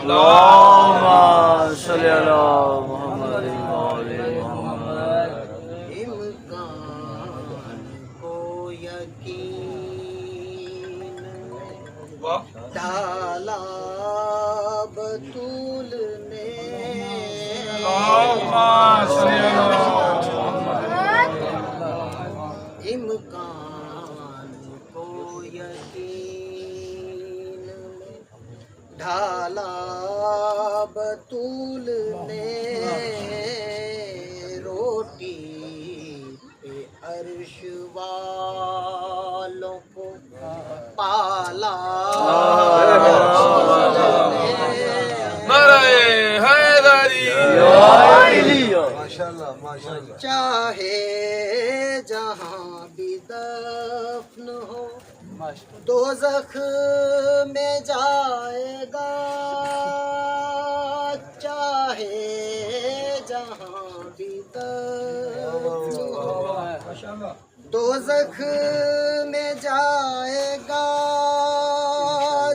اللهم صل على محمد وآل محمد امکان کو یقین واہ ڈالا بطول نے اللهم صل على امکان کو یقین ڈھالا بطول نے روٹی پہ عرش والوں کو پالا نعرہ حیدری چاہے جہاں بھی دفن ہو دوزخ میں جائے گا چاہے جہاں بھی دفن ہو دوزخ میں جائے گا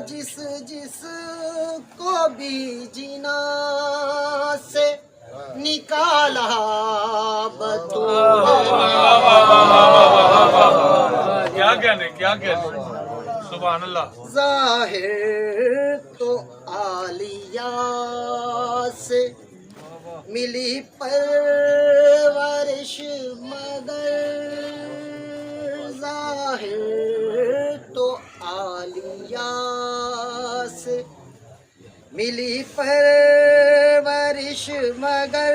جس جس کو بھی جنا سے نکالا کیا کہنے سبحان اللہ۔ ظاہر تو عالیہ سے ملی پرورش مگر ظاہر تو عالیہ سے ملی پرورش مگر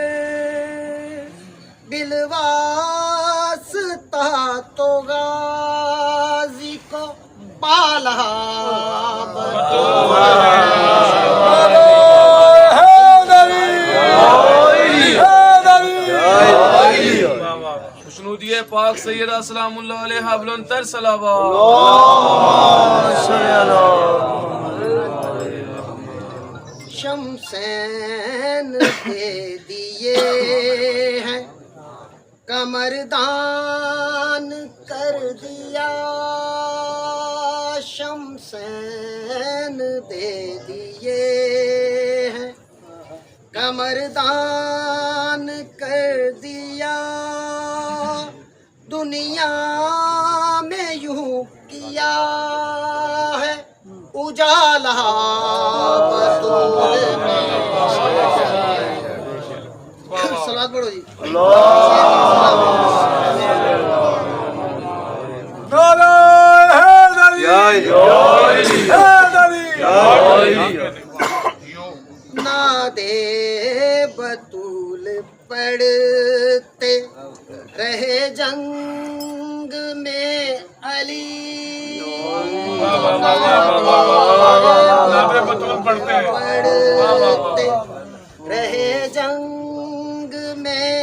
بالواسطہ تو غازی کو پالا خوشنودی پاک سیدہ سلام اللہ علیہ بلند تر صلوات۔ شمسین دے دیے ہیں کمردان کر دیا شمسین دے دیے ہیں کمردان کر دیا دنیا میں یوں کیا ہے اجالا سلام پڑھو جی۔ نادے بطول پڑھتے رہے جنگ میں علی پڑھتے رہے جنگ میں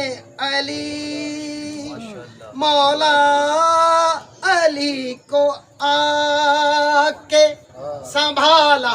علی مولا علی کو آ کے سنبھالا